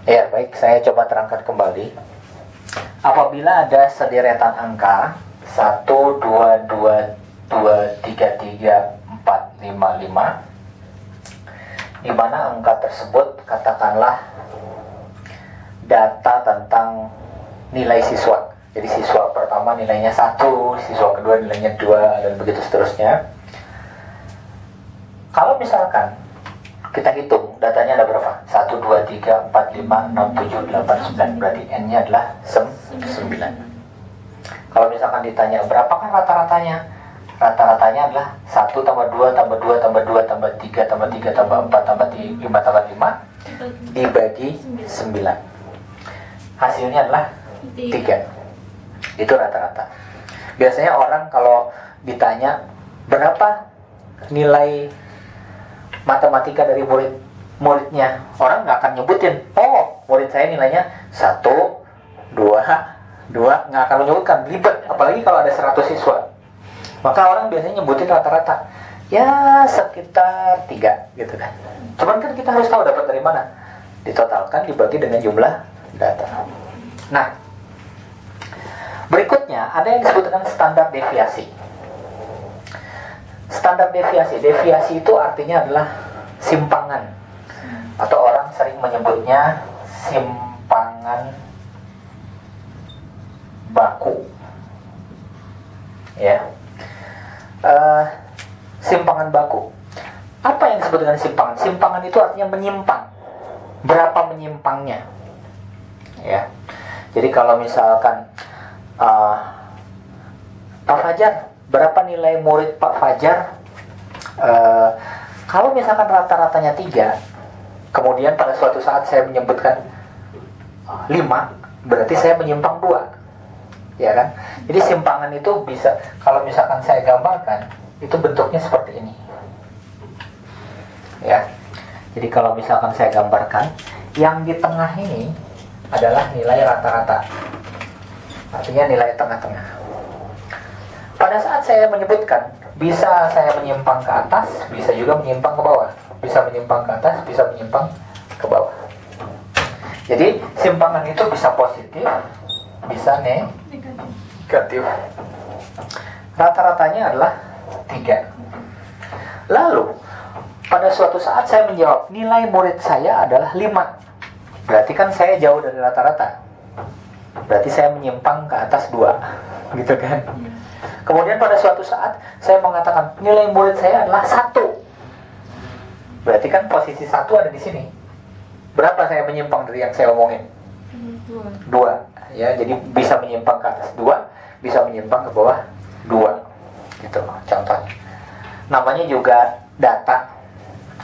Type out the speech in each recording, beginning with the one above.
Ya, baik, saya coba terangkan kembali. Apabila ada sederetan angka 1, 2, 2, 2, 3, 3, 4, 5, 5, di mana angka tersebut katakanlah data tentang nilai siswa. Jadi siswa pertama nilainya 1, siswa kedua nilainya 2, dan begitu seterusnya. Kalau misalkan kita hitung datanya ada berapa? 1, 2, 3, 4, 5, 6, 7, 8, 9. Berarti N-nya adalah 9. Kalau misalkan ditanya berapakah rata-ratanya? Rata-ratanya adalah 1 tambah 2 tambah 2 tambah 2 tambah 3 tambah 3 tambah 4 tambah 5 tambah 5 dibagi 9. Hasilnya adalah 3. Itu rata-rata. Biasanya orang kalau ditanya berapa nilai matematika dari muridnya, orang nggak akan nyebutin, oh murid saya nilainya 1, 2, nggak akan menyebutkan, ribet. Apalagi kalau ada 100 siswa, maka orang biasanya nyebutin rata-rata, ya sekitar 3 gitu kan. Cuman kan kita harus tahu dapat dari mana, ditotalkan dibagi dengan jumlah data. Nah, berikutnya ada yang disebut dengan standar deviasi. Standar deviasi itu artinya adalah simpangan, atau orang sering menyebutnya simpangan baku. Ya, simpangan baku. Apa yang disebut dengan simpangan? Simpangan itu artinya menyimpang. Berapa menyimpangnya? Ya, jadi kalau misalkan Pak Fajar, berapa nilai murid Pak Fajar? Kalau misalkan rata-ratanya 3, kemudian pada suatu saat saya menyebutkan 5, berarti saya menyimpang 2, ya kan? Jadi simpangan itu bisa, kalau misalkan saya gambarkan, itu bentuknya seperti ini, ya. Jadi kalau misalkan saya gambarkan, yang di tengah ini adalah nilai rata-rata, artinya nilai tengah-tengah. Pada saat saya menyebutkan, bisa saya menyimpang ke atas, bisa juga menyimpang ke bawah. Bisa menyimpang ke atas, bisa menyimpang ke bawah. Jadi simpangan itu bisa positif, bisa negatif. Rata-ratanya adalah 3. Lalu pada suatu saat saya menjawab, nilai murid saya adalah 5. Berarti kan saya jauh dari rata-rata. Berarti saya menyimpang ke atas 2, gitu kan? Kemudian pada suatu saat saya mengatakan nilai murid saya adalah 1. Berarti kan posisi 1 ada di sini. Berapa saya menyimpang dari yang saya omongin? 2. Ya, jadi bisa menyimpang ke atas 2, bisa menyimpang ke bawah 2. Gitu contohnya. Namanya juga data.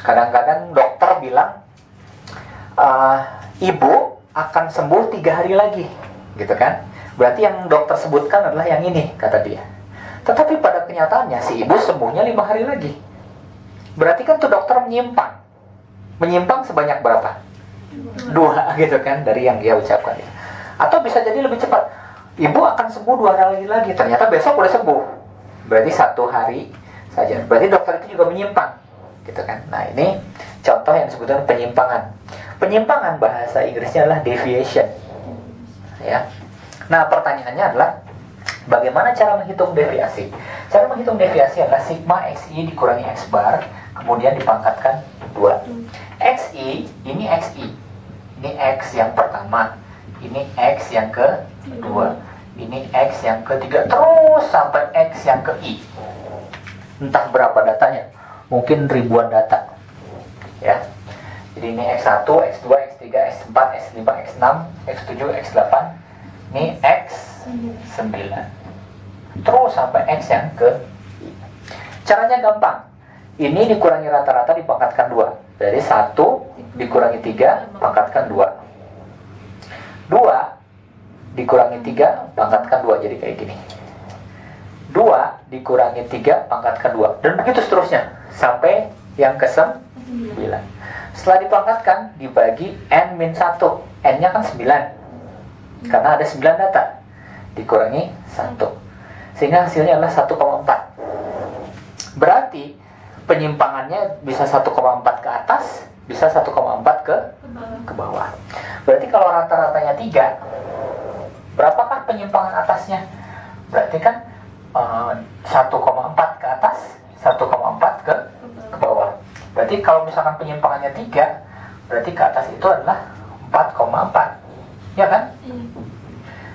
Kadang-kadang dokter bilang ibu akan sembuh 3 hari lagi, gitu kan? Berarti yang dokter sebutkan adalah yang ini, kata dia. Tetapi pada kenyataannya si ibu sembuhnya 5 hari lagi. Berarti kan tuh dokter menyimpang. Menyimpang sebanyak berapa? 2, gitu kan, dari yang dia ucapkan. Atau bisa jadi lebih cepat. Ibu akan sembuh 2 hari lagi. Ternyata besok udah sembuh. Berarti 1 hari saja. Berarti dokter itu juga menyimpang, gitu kan. Nah, ini contoh yang disebutkan penyimpangan. Penyimpangan bahasa Inggrisnya adalah deviation. Ya. Nah, pertanyaannya adalah bagaimana cara menghitung deviasi? Cara menghitung deviasi adalah sigma xi dikurangi x bar, kemudian dipangkatkan 2. Xi, ini xi. Ini x yang pertama, ini x yang kedua, ini x yang ketiga, terus sampai x yang ke i. Entah berapa datanya, mungkin ribuan data. Ya. Jadi ini x1, x2, x3, x4, x5, x6, x7, x8. Ini x9. Terus sampai x yang ke i. Caranya gampang. Ini dikurangi rata-rata dipangkatkan 2. Jadi 1 dikurangi 3 pangkatkan 2. 2 dikurangi 3 pangkatkan 2, jadi kayak gini. 2 dikurangi 3 pangkatkan 2. Dan begitu seterusnya sampai yang ke 9. Setelah dipangkatkan dibagi n-1. N-nya kan 9. Karena ada 9 data. Dikurangi 1. Sehingga hasilnya adalah 1,4. Berarti penyimpangannya bisa 1,4 ke atas, bisa 1,4 ke bawah. Berarti kalau rata-ratanya 3, berapakah penyimpangan atasnya? Berarti kan 1,4 ke atas, 1,4 ke bawah. Berarti kalau misalkan penyimpangannya 3, berarti ke atas itu adalah 4,4. Ya kan?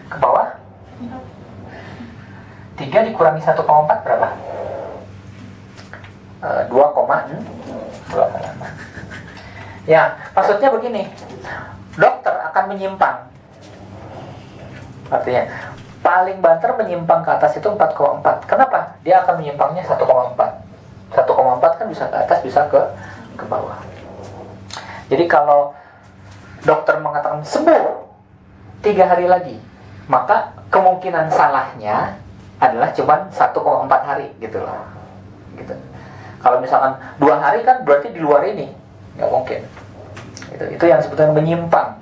Ke bawah 3 dikurangi 1,4 berapa? 2,6. Ya, maksudnya begini, dokter akan menyimpang. Artinya paling banter menyimpang ke atas itu 4,4. Kenapa? Dia akan menyimpangnya 1,4. 1,4 kan bisa ke atas, bisa ke bawah. Jadi kalau dokter mengatakan sembuh 3 hari lagi, maka kemungkinan salahnya adalah cuma 1,4 hari gitu loh. Gitu. Kalau misalkan 2 hari kan berarti di luar ini, nggak mungkin. Itu yang sebetulnya menyimpang.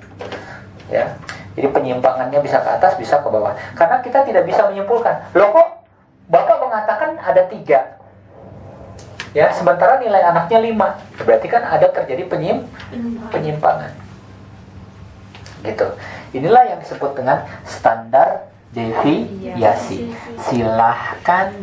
Ya. Jadi penyimpangannya bisa ke atas, bisa ke bawah. Karena kita tidak bisa menyimpulkan, loh kok Bapak mengatakan ada 3, ya, sementara nilai anaknya 5. Berarti kan ada terjadi penyimpangan. Gitu. Inilah yang disebut dengan standar deviasi. Silahkan